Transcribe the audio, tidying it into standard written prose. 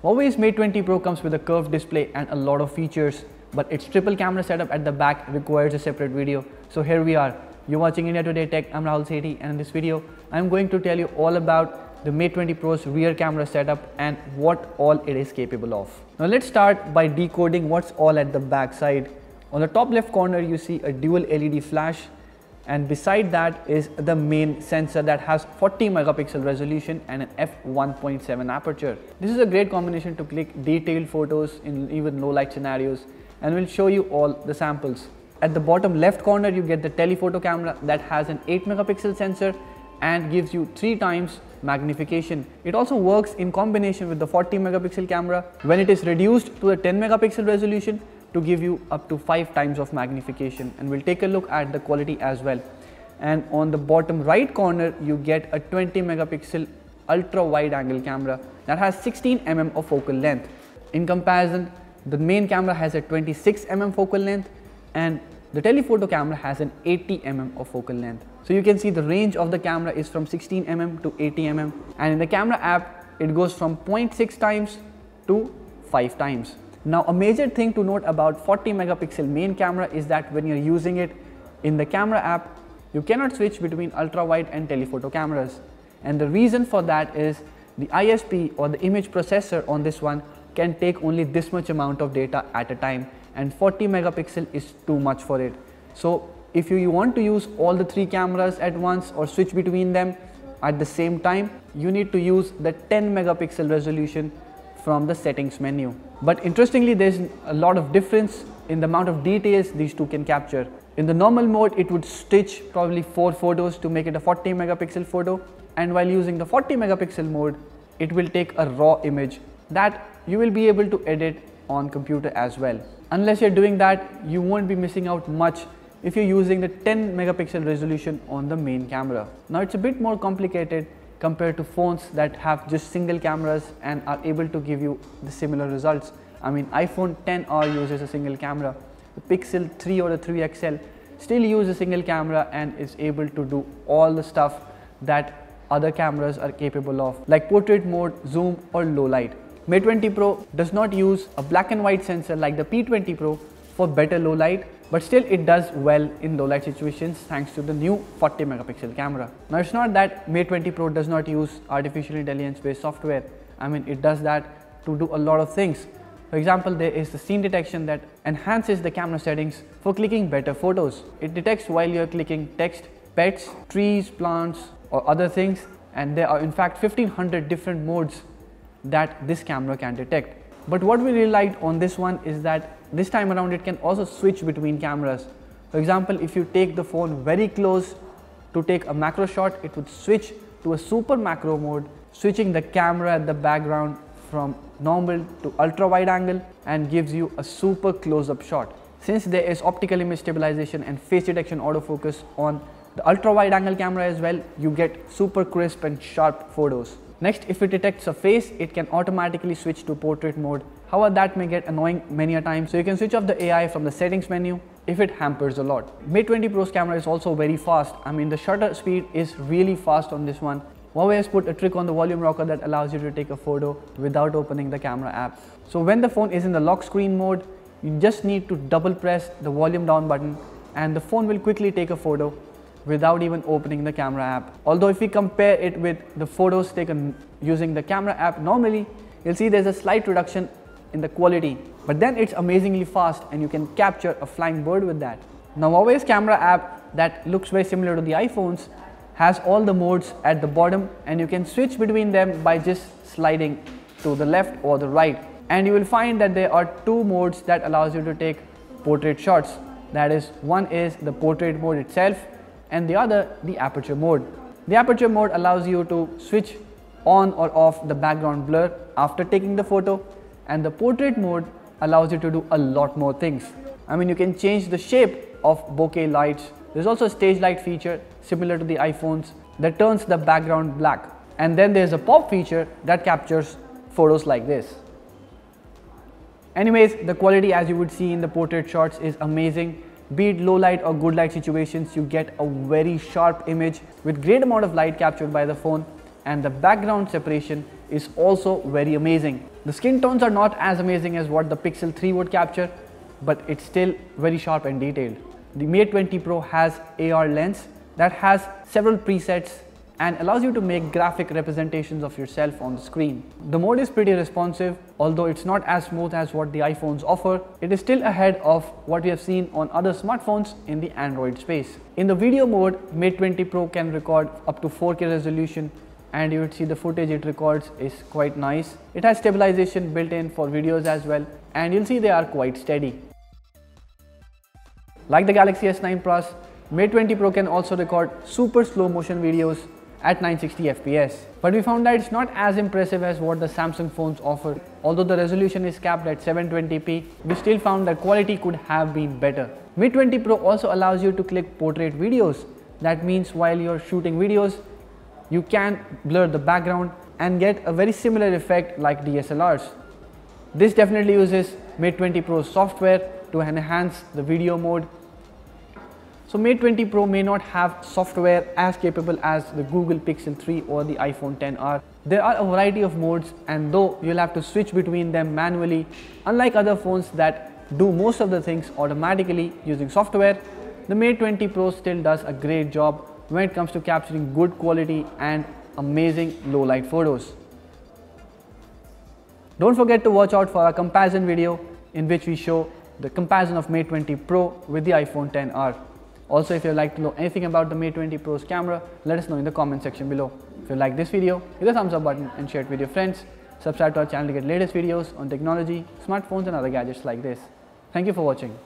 Huawei's Mate 20 Pro comes with a curved display and a lot of features, but its triple camera setup at the back requires a separate video. So here we are. You're watching India Today Tech. I'm Rahul Sethi, and in this video, I'm going to tell you all about the Mate 20 Pro's rear camera setup and what all it is capable of. Now let's start by decoding what's all at the back side. On the top left corner, you see a dual LED flash, and beside that is the main sensor that has 40 megapixel resolution and an f1.7 aperture. This is a great combination to click detailed photos in even low light scenarios, and we'll show you all the samples. At the bottom left corner, you get the telephoto camera that has an 8 megapixel sensor and gives you 3 times magnification. It also works in combination with the 40 megapixel camera when it is reduced to a 10 megapixel resolution to give you up to 5 times of magnification, and we'll take a look at the quality as well. And on the bottom right corner, you get a 20 megapixel ultra wide angle camera that has 16 mm of focal length. In comparison, the main camera has a 26 mm focal length and the telephoto camera has an 80 mm of focal length. So you can see the range of the camera is from 16 mm to 80 mm, and in the camera app it goes from 0.6 times to 5 times. Now a major thing to note about 40 megapixel main camera is that when you're using it in the camera app, you cannot switch between ultra wide and telephoto cameras, and the reason for that is the ISP or the image processor on this one can take only this much amount of data at a time, and 40 megapixel is too much for it. So if you want to use all the 3 cameras at once or switch between them at the same time, you need to use the 10 megapixel resolution from the settings menu. But interestingly, there's a lot of difference in the amount of details these two can capture. In the normal mode, it would stitch probably 4 photos to make it a 40 megapixel photo, and while using the 40 megapixel mode, it will take a raw image that you will be able to edit on computer as well. Unless you're doing that, you won't be missing out much if you're using the 10 megapixel resolution on the main camera. Now it's a bit more complicated compared to phones that have just single cameras and are able to give you the similar results. I mean, iPhone XR uses a single camera. The Pixel 3 or the 3 XL still use a single camera and is able to do all the stuff that other cameras are capable of, like portrait mode, zoom or low light. Mate 20 Pro does not use a black and white sensor like the P20 Pro for better low light, but still it does well in low light situations thanks to the new 40 megapixel camera. Now it's not that Mate 20 Pro does not use artificial intelligence based software. I mean, it does that to do a lot of things. For example, there is the scene detection that enhances the camera settings for clicking better photos. It detects while you're clicking text, pets, trees, plants or other things, and there are in fact 1500 different modes that this camera can detect. But what we really liked on this one is that this time around it can also switch between cameras. For example, if you take the phone very close to take a macro shot, it would switch to a super macro mode, switching the camera at the background from normal to ultra wide angle and gives you a super close-up shot. Since there is optical image stabilization and face detection autofocus on the ultra wide angle camera as well, you get super crisp and sharp photos. Next, if it detects a face, it can automatically switch to portrait mode. However, that may get annoying many a time, so you can switch off the AI from the settings menu if it hampers a lot. Mate 20 Pro's camera is also very fast. I mean, the shutter speed is really fast on this one. Huawei has put a trick on the volume rocker that allows you to take a photo without opening the camera app. So when the phone is in the lock screen mode, you just need to double press the volume down button and the phone will quickly take a photo without even opening the camera app. Although if we compare it with the photos taken using the camera app normally, you'll see there's a slight reduction in the quality, but then it's amazingly fast and you can capture a flying bird with that. Now Huawei's camera app that looks very similar to the iPhones has all the modes at the bottom, and you can switch between them by just sliding to the left or the right, and you will find that there are 2 modes that allows you to take portrait shots. That is, one is the portrait mode itself and the other the aperture mode. The aperture mode allows you to switch on or off the background blur after taking the photo, and the portrait mode allows you to do a lot more things. I mean, you can change the shape of bokeh lights. There's also a stage light feature similar to the iPhones that turns the background black, and then there's a pop feature that captures photos like this. Anyways, the quality, as you would see in the portrait shots, is amazing. Be it low light or good light situations, you get a very sharp image with great amount of light captured by the phone, and the background separation is also very amazing. The skin tones are not as amazing as what the Pixel 3 would capture, but it's still very sharp and detailed. The Mate 20 Pro has AR lens that has several presets and allows you to make graphic representations of yourself on the screen. The mode is pretty responsive, although it's not as smooth as what the iPhones offer. It is still ahead of what we have seen on other smartphones in the Android space. In the video mode, Mate 20 Pro can record up to 4K resolution, and you would see the footage it records is quite nice. It has stabilization built in for videos as well, and you'll see they are quite steady. Like the Galaxy S9 Plus, Mate 20 Pro can also record super slow motion videos at 960 fps. But we found that it's not as impressive as what the Samsung phones offer. Although the resolution is capped at 720p, we still found that quality could have been better. Mate 20 Pro also allows you to click portrait videos. That means while you're shooting videos, you can blur the background and get a very similar effect like DSLRs. This definitely uses Mate 20 Pro's software to enhance the video mode. So Mate 20 Pro may not have software as capable as the Google Pixel 3 or the iPhone XR. There are a variety of modes, and though you'll have to switch between them manually, unlike other phones that do most of the things automatically using software, the Mate 20 Pro still does a great job when it comes to capturing good quality and amazing low light photos. Don't forget to watch out for our comparison video in which we show the comparison of Mate 20 Pro with the iPhone XR. Also, if you'd like to know anything about the Mate 20 Pro's camera, let us know in the comment section below. If you like this video, hit the thumbs up button and share it with your friends. Subscribe to our channel to get latest videos on technology, smartphones and other gadgets like this. Thank you for watching.